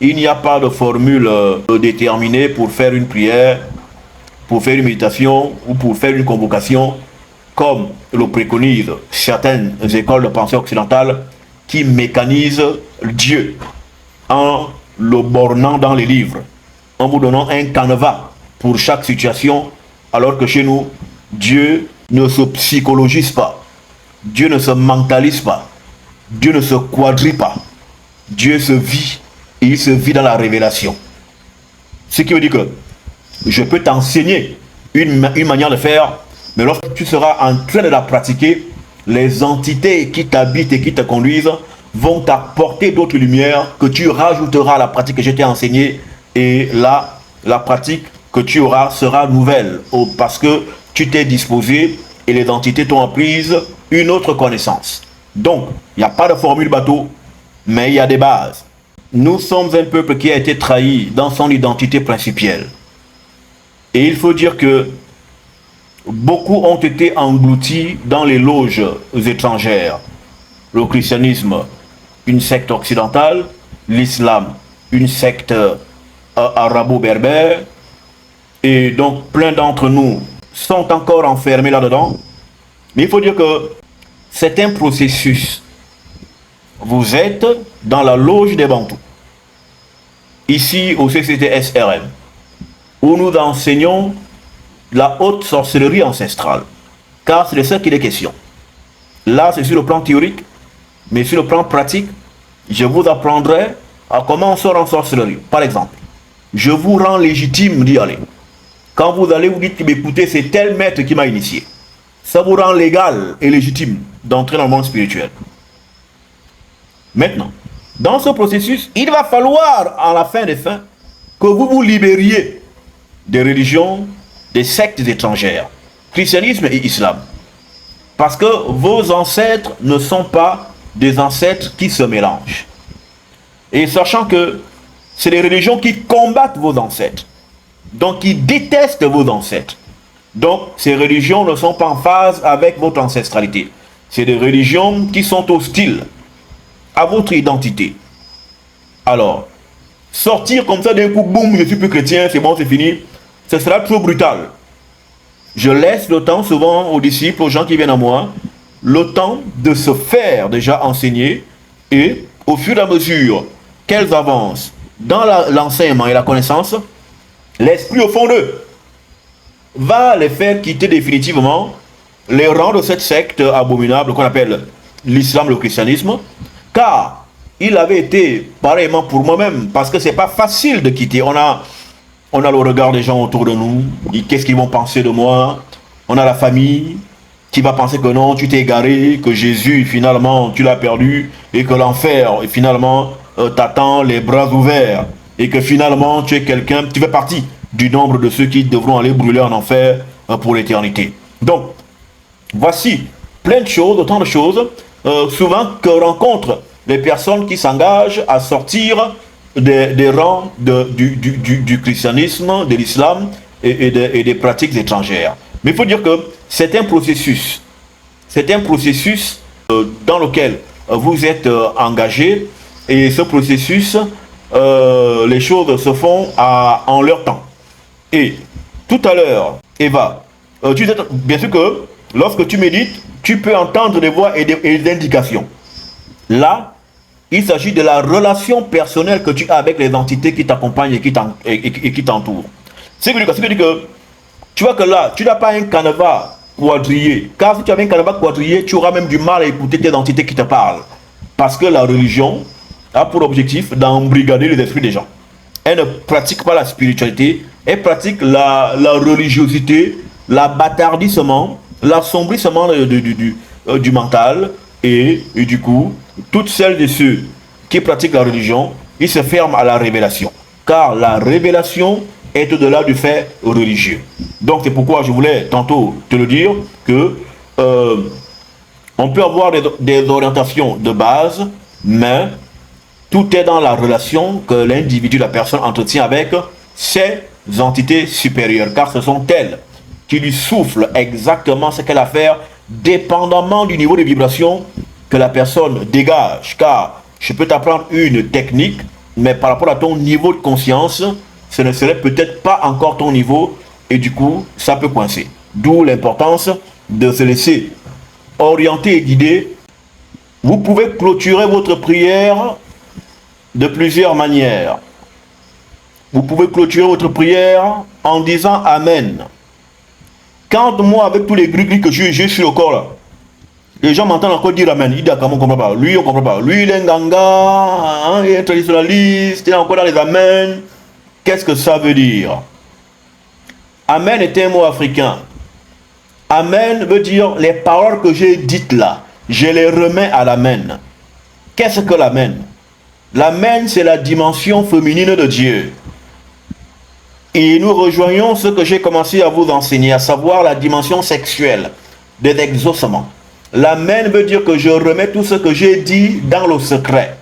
Il n'y a pas de formule déterminée pour faire une prière, pour faire une méditation ou pour faire une convocation, comme le préconisent certaines écoles de pensée occidentales qui mécanisent Dieu en le bornant dans les livres, en vous donnant un canevas pour chaque situation, alors que chez nous, Dieu ne se psychologise pas, Dieu ne se mentalise pas, Dieu ne se quadrille pas, Dieu se vit et il se vit dans la révélation. Ce qui veut dire que je peux t'enseigner une manière de faire, mais lorsque tu seras en train de la pratiquer, les entités qui t'habitent et qui te conduisent vont t'apporter d'autres lumières que tu rajouteras à la pratique que je t'ai enseignée. Et là, la pratique que tu auras sera nouvelle parce que tu t'es disposé et les entités t'ont apprise une autre connaissance. Donc, il n'y a pas de formule bateau, mais il y a des bases. Nous sommes un peuple qui a été trahi dans son identité principielle. Et il faut dire que beaucoup ont été engloutis dans les loges étrangères. Le christianisme, une secte occidentale, l'islam, une secte arabo-berbère. Et donc plein d'entre nous sont encore enfermés là-dedans. Mais il faut dire que c'est un processus. Vous êtes dans la loge des Bantous, ici au CCTSRM, où nous enseignons la haute sorcellerie ancestrale, car c'est de ça qu'il est question. Là, c'est sur le plan théorique, mais sur le plan pratique, je vous apprendrai à comment on sort en sorcellerie. Par exemple, je vous rends légitime d'y aller. Quand vous allez, vous dites, écoutez, c'est tel maître qui m'a initié. Ça vous rend légal et légitime d'entrer dans le monde spirituel. Maintenant, dans ce processus, il va falloir, à la fin des fins, que vous vous libériez des religions, des sectes étrangères, christianisme et islam. Parce que vos ancêtres ne sont pas des ancêtres qui se mélangent. Et sachant que c'est des religions qui combattent vos ancêtres, donc qui détestent vos ancêtres. Donc ces religions ne sont pas en phase avec votre ancestralité. C'est des religions qui sont hostiles à votre identité. Alors, sortir comme ça d'un coup, boum, je suis plus chrétien, c'est bon, c'est fini, ce sera trop brutal. Je laisse le temps souvent aux disciples, aux gens qui viennent à moi, le temps de se faire déjà enseigner, et au fur et à mesure qu'elles avancent dans l'enseignement et la connaissance, l'esprit au fond d'eux va les faire quitter définitivement les rangs de cette secte abominable qu'on appelle l'islam, le christianisme, car il avait été pareillement pour moi-même, parce que c'est pas facile de quitter. On a le regard des gens autour de nous, qu'est-ce qu'ils vont penser de moi. On a la famille qui va penser que non, tu t'es égaré, que Jésus finalement tu l'as perdu, et que l'enfer finalement t'attend les bras ouverts, et que finalement tu es quelqu'un, tu fais partie du nombre de ceux qui devront aller brûler en enfer pour l'éternité. Donc, voici plein de choses, autant de choses, souvent que rencontrent les personnes qui s'engagent à sortir des rangs du christianisme, de l'islam et des pratiques étrangères. Mais il faut dire que c'est un processus. C'est un processus dans lequel vous êtes engagé, et ce processus, les choses se font en leur temps. Et tout à l'heure, Eva, bien sûr que lorsque tu médites, tu peux entendre des voix et des indications. Là, il s'agit de la relation personnelle que tu as avec les entités qui t'accompagnent et qui t'entourent. C'est que tu vois que là, tu n'as pas un canevas quadrillé. Car si tu avais un canevas quadrillé, tu auras même du mal à écouter tes entités qui te parlent. Parce que la religion a pour objectif d'embrigader les esprits des gens. Elle ne pratique pas la spiritualité, elle pratique la religiosité, l'abattardissement, l'assombrissement du mental, et du coup, toutes celles et ceux qui pratiquent la religion, ils se ferment à la révélation. Car la révélation est au-delà du fait religieux. Donc c'est pourquoi je voulais tantôt te le dire, que on peut avoir des orientations de base, mais tout est dans la relation que l'individu, la personne entretient avec ses entités supérieures, car ce sont elles qui lui soufflent exactement ce qu'elle a à faire, dépendamment du niveau de vibration que la personne dégage. Car je peux t'apprendre une technique mais par rapport à ton niveau de conscience, ce ne serait peut-être pas encore ton niveau, et du coup, ça peut coincer. D'où l'importance de se laisser orienter et guider. Vous pouvez clôturer votre prière de plusieurs manières. Vous pouvez clôturer votre prière en disant Amen. Quand moi, avec tous les gris-gris que j'ai sur le corps là, les gens m'entendent encore dire Amen. Ils disent on ne comprend pas. Lui, on ne comprend pas. Lui, il est un ganga, hein, il est un traditionnaliste, il est encore dans les Amen. Qu'est-ce que ça veut dire? Amen est un mot africain. Amen veut dire les paroles que j'ai dites là, je les remets à l'Amen. Qu'est-ce que l'Amen? L'Amen, c'est la dimension féminine de Dieu. Et nous rejoignons ce que j'ai commencé à vous enseigner, à savoir la dimension sexuelle des exaucements. L'Amen veut dire que je remets tout ce que j'ai dit dans le secret.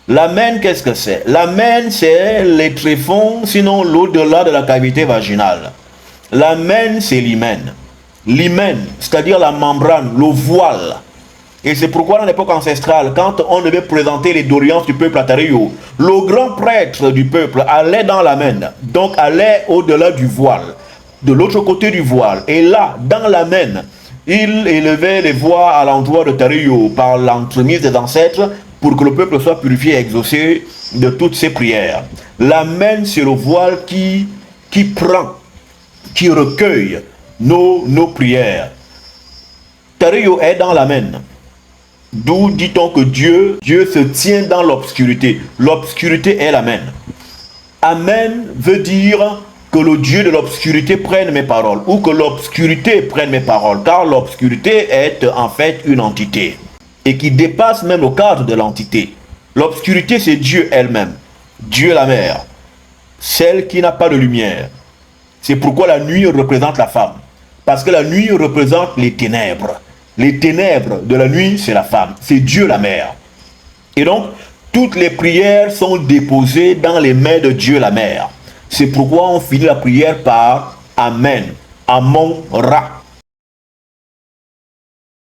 L'Amen, qu'est-ce que c'est? L'Amen, c'est les tréfonds, sinon l'au-delà de la cavité vaginale. L'Amen, c'est l'hymen. L'hymen, c'est-à-dire la membrane, le voile. Et c'est pourquoi dans l'époque ancestrale, quand on devait présenter les doléances du peuple à Tario, le grand prêtre du peuple allait dans l'Amen, donc allait au-delà du voile, de l'autre côté du voile. Et là, dans l'Amen, il élevait les voix à l'endroit de Tario par l'entremise des ancêtres pour que le peuple soit purifié et exaucé de toutes ses prières. L'Amen, c'est le voile qui prend, qui recueille nos prières. Tario est dans l'Amen. D'où dit-on que Dieu se tient dans l'obscurité. L'obscurité est l'Amen. Amen veut dire que le Dieu de l'obscurité prenne mes paroles, ou que l'obscurité prenne mes paroles, car l'obscurité est en fait une entité, et qui dépasse même le cadre de l'entité. L'obscurité, c'est Dieu elle-même, Dieu la mère, celle qui n'a pas de lumière. C'est pourquoi la nuit représente la femme, parce que la nuit représente les ténèbres. Les ténèbres de la nuit, c'est la femme, c'est Dieu la mère. Et donc, toutes les prières sont déposées dans les mains de Dieu la mère. C'est pourquoi on finit la prière par Amen, Amon Ra.